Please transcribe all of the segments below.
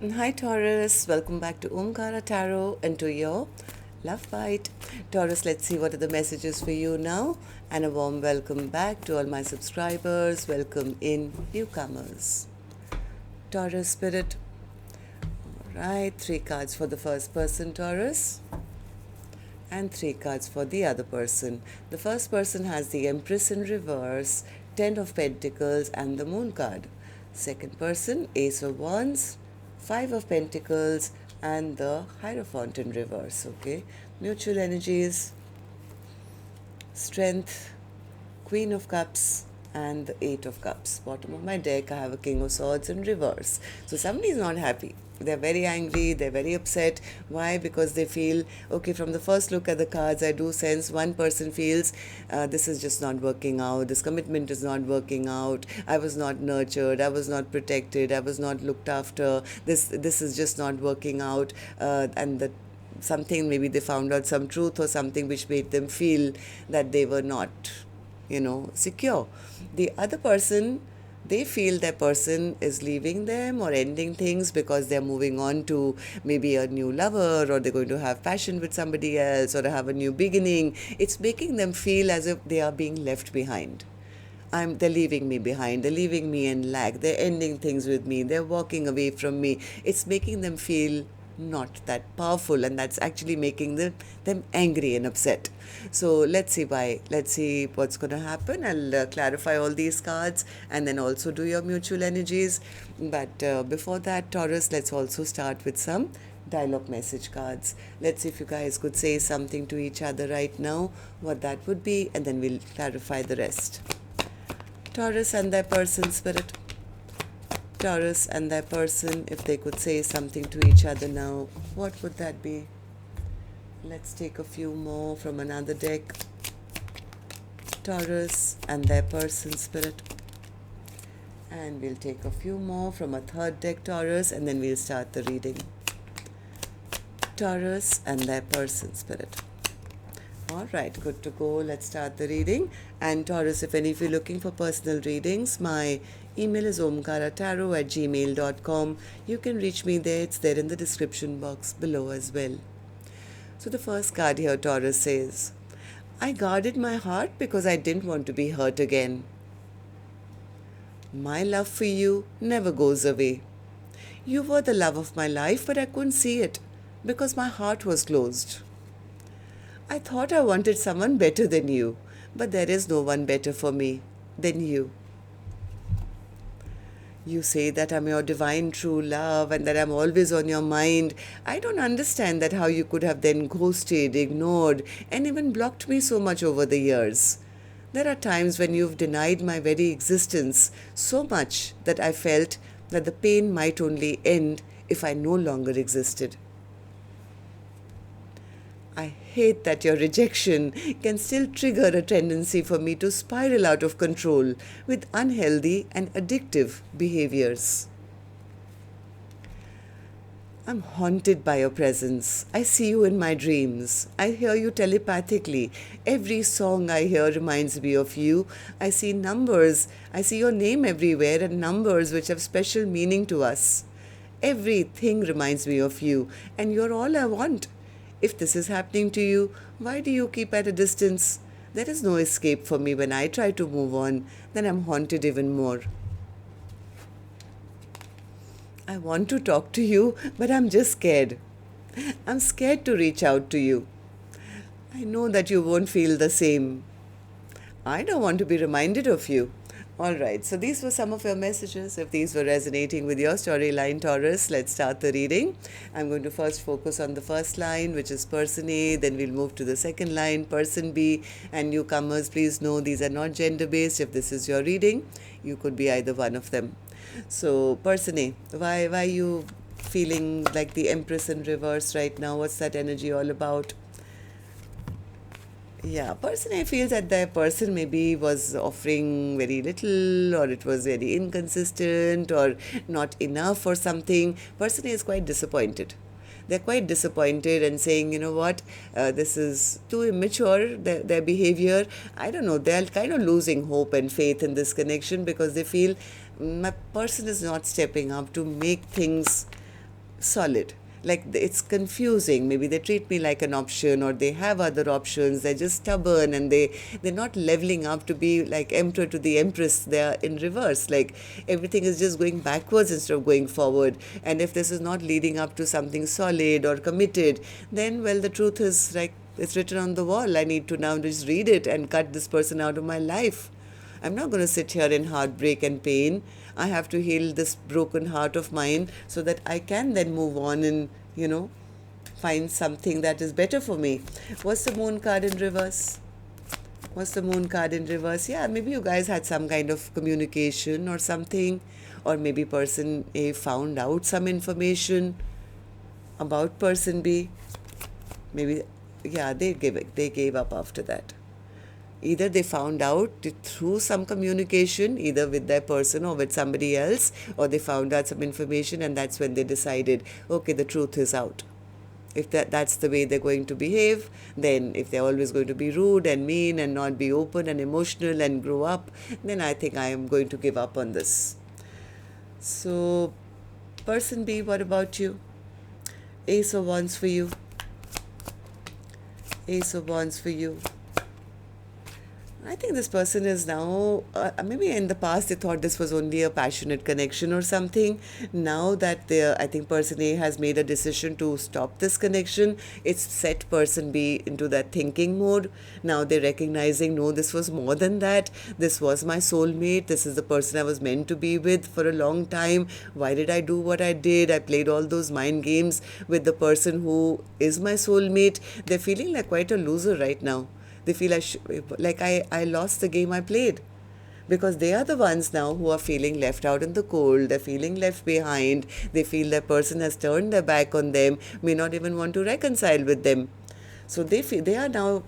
Hi Taurus, welcome back to Omkaratarot and to your love bite. Taurus, let's see what are the messages for you now, and a warm welcome back to all my subscribers. Welcome in newcomers. Taurus spirit. All right, 3 cards for the first person, Taurus, and 3 cards for the other person. The first person has the Empress in reverse, 10 of Pentacles and the Moon card. Second person, Ace of Wands, 5 of Pentacles and the Hierophant in reverse. Okay, mutual energies, strength, Queen of Cups and the 8 of Cups. Bottom of my deck I have a King of Swords in reverse. So somebody is not happy. They're very angry, they're very upset. Why? Because they feel, okay, from the first look at the cards, I do sense one person feels this is just not working out, this commitment is not working out, I was not nurtured, I was not protected, I was not looked after, this is just not working out, and that something, maybe they found out some truth or something which made them feel that they were not, secure. The other person, they feel that person is leaving them or ending things because they're moving on to maybe a new lover, or they're going to have passion with somebody else, or have a new beginning. It's making them feel as if they are being left behind. They're leaving me behind, they're leaving me in lack, they're ending things with me, they're walking away from me. It's making them feel not that powerful, and that's actually making them angry and upset. So let's see why. Let's see what's going to happen. I'll clarify all these cards and then also do your mutual energies. But before that, Taurus, let's also start with some dialogue message cards. Let's see if you guys could say something to each other right now, what that would be, and then we'll clarify the rest. Taurus and their person spirit. Taurus and their person, if they could say something to each other now, what would that be? Let's take a few more from another deck. Taurus and their person spirit. And we'll take a few more from a third deck, Taurus, and then we'll start the reading. Taurus and their person spirit. All right, good to go. Let's start the reading. And Taurus, if you're looking for personal readings, my email is omkaratarot@gmail.com. You can reach me there. It's there in the description box below as well. So the first card here, Taurus, says, I guarded my heart because I didn't want to be hurt again. My love for you never goes away. You were the love of my life, but I couldn't see it because my heart was closed. I thought I wanted someone better than you, but there is no one better for me than you. You say that I'm your divine true love and that I'm always on your mind. I don't understand that how you could have then ghosted, ignored, and even blocked me so much over the years. There are times when you've denied my very existence so much that I felt that the pain might only end if I no longer existed. I hate that your rejection can still trigger a tendency for me to spiral out of control with unhealthy and addictive behaviors. I'm haunted by your presence. I see you in my dreams. I hear you telepathically. Every song I hear reminds me of you. I see numbers. I see your name everywhere and numbers which have special meaning to us. Everything reminds me of you, and you're all I want. If this is happening to you, why do you keep at a distance? There is no escape for me when I try to move on, then I'm haunted even more. I want to talk to you, but I'm just scared. I'm scared to reach out to you. I know that you won't feel the same. I don't want to be reminded of you. All right, so these were some of your messages. If these were resonating with your storyline, Taurus, let's start the reading. I'm going to first focus on the first line, which is person A, then we'll move to the second line, person B, and newcomers, please know these are not gender-based. If this is your reading, you could be either one of them. So, person A, why are you feeling like the Empress in reverse right now? What's that energy all about? Yeah, person A feels that the person maybe was offering very little, or it was very inconsistent, or not enough or something. Person A is quite disappointed. They're quite disappointed and saying, you know what, this is too immature, their behavior. I don't know, they're kind of losing hope and faith in this connection because they feel my person is not stepping up to make things solid. Like it's confusing. Maybe they treat me like an option, or they have other options. They're just stubborn, and they're not leveling up to be like emperor to the empress. They're in reverse. Like everything is just going backwards instead of going forward. And if this is not leading up to something solid or committed, then well, the truth is like it's written on the wall. I need to now just read it and cut this person out of my life. I'm not going to sit here in heartbreak and pain. I have to heal this broken heart of mine so that I can then move on and, find something that is better for me. What's the moon card in reverse? What's the moon card in reverse? Yeah, maybe you guys had some kind of communication or something, or maybe person A found out some information about person B. Maybe, yeah, they gave up after that. Either they found out through some communication, either with their person or with somebody else, or they found out some information, and that's when they decided, okay, the truth is out. If that's the way they're going to behave, then if they're always going to be rude and mean and not be open and emotional and grow up, then I think I am going to give up on this. So, person B, what about you? Ace of Wands for you. Ace of Wands for you. I think this person is now, maybe in the past they thought this was only a passionate connection or something. Now that I think person A has made a decision to stop this connection, it's set person B into that thinking mode. Now they're recognizing, no, this was more than that. This was my soulmate. This is the person I was meant to be with for a long time. Why did I do what I did? I played all those mind games with the person who is my soulmate. They're feeling like quite a loser right now. They feel like I lost the game I played, because they are the ones now who are feeling left out in the cold. They're feeling left behind. They feel that person has turned their back on them, may not even want to reconcile with them. So they are now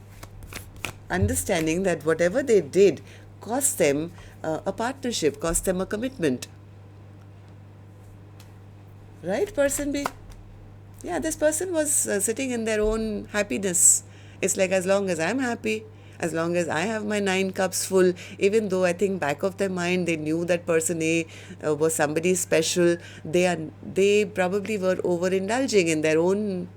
understanding that whatever they did cost them a partnership, cost them a commitment. Right, person B? Yeah, this person was sitting in their own happiness. It's like, as long as I'm happy, as long as I have my 9 cups full, even though I think back of their mind they knew that person A was somebody special, they probably were overindulging in their own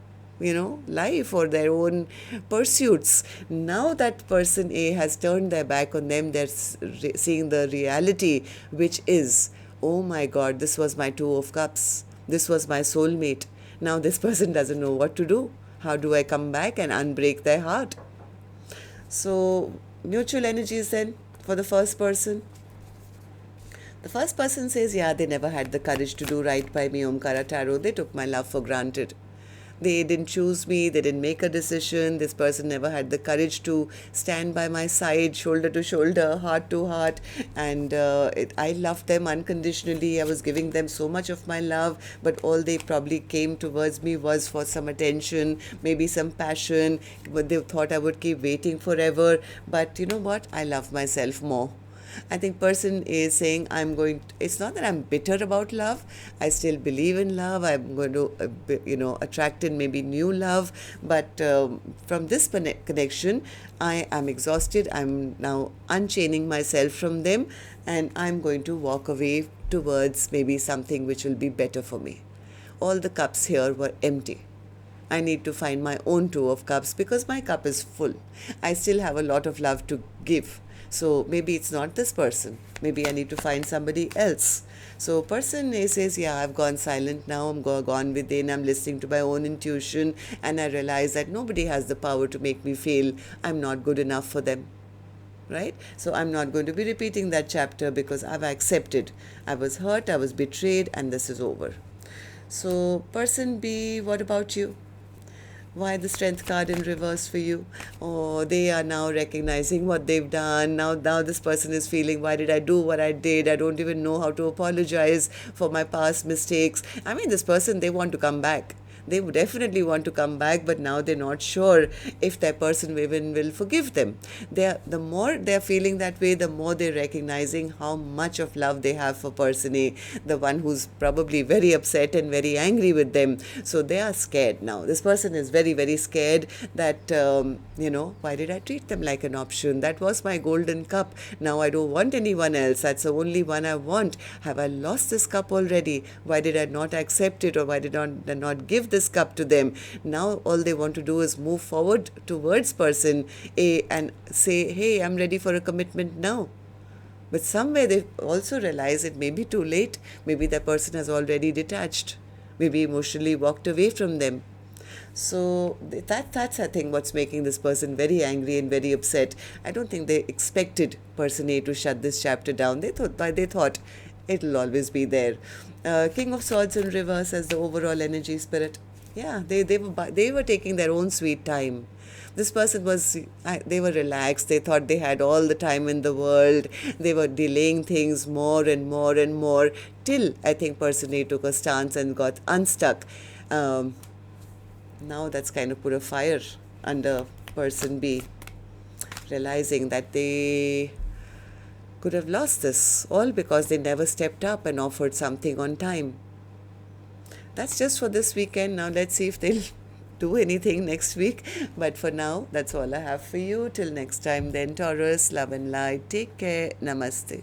life or their own pursuits. Now that person A has turned their back on them, they're seeing the reality, which is, oh my God, this was my 2 of cups. This was my soulmate. Now this person doesn't know what to do. How do I come back and unbreak their heart? So, mutual energies then for the first person. The first person says, yeah, they never had the courage to do right by me, Omkaratarot. They took my love for granted. They didn't choose me. They didn't make a decision. This person never had the courage to stand by my side, shoulder to shoulder, heart to heart. And I loved them unconditionally. I was giving them so much of my love. But all they probably came towards me was for some attention, maybe some passion. But they thought I would keep waiting forever. But you know what? I love myself more. I think person is saying, it's not that I'm bitter about love. I still believe in love. I'm going to, attract in maybe new love. But from this connection, I am exhausted. I'm now unchaining myself from them, and I'm going to walk away towards maybe something which will be better for me. All the cups here were empty. I need to find my own 2 of cups because my cup is full. I still have a lot of love to give. So maybe it's not this person. Maybe I need to find somebody else. So person A says, yeah, I've gone silent now. I'm gone within. I'm listening to my own intuition. And I realize that nobody has the power to make me feel I'm not good enough for them. Right? So I'm not going to be repeating that chapter because I've accepted. I was hurt, I was betrayed, and this is over. So person B, what about you? Why the strength card in reverse for you? Oh, they are now recognizing what they've done. Now this person is feeling, why did I do what I did? I don't even know how to apologize for my past mistakes. I mean, this person, they want to come back. They would definitely want to come back, but now they're not sure if that person even will forgive them. The more they're feeling that way, the more they're recognizing how much of love they have for person A, the one who's probably very upset and very angry with them. So they are scared now. This person is very, very scared that, why did I treat them like an option? That was my golden cup. Now I don't want anyone else. That's the only one I want. Have I lost this cup already? Why did I not accept it, or why did I not give this cup to them? Now all they want to do is move forward towards person A and say, hey, I'm ready for a commitment now. But somewhere they also realize it may be too late. Maybe that person has already detached, maybe emotionally walked away from them. So that's, I think, what's making this person very angry and very upset. I don't think they expected person A to shut this chapter down. They thought it'll always be there. King of Swords in reverse as the overall energy spirit. Yeah, they were taking their own sweet time. This person they were relaxed. They thought they had all the time in the world. They were delaying things more and more and more, till I think person A took a stance and got unstuck. Now that's kind of put a fire under person B, realizing that they could have lost this all because they never stepped up and offered something on time. That's just for this weekend. Now let's see if they'll do anything next week. But for now, that's all I have for you. Till next time then, Taurus, love and light. Take care. Namaste.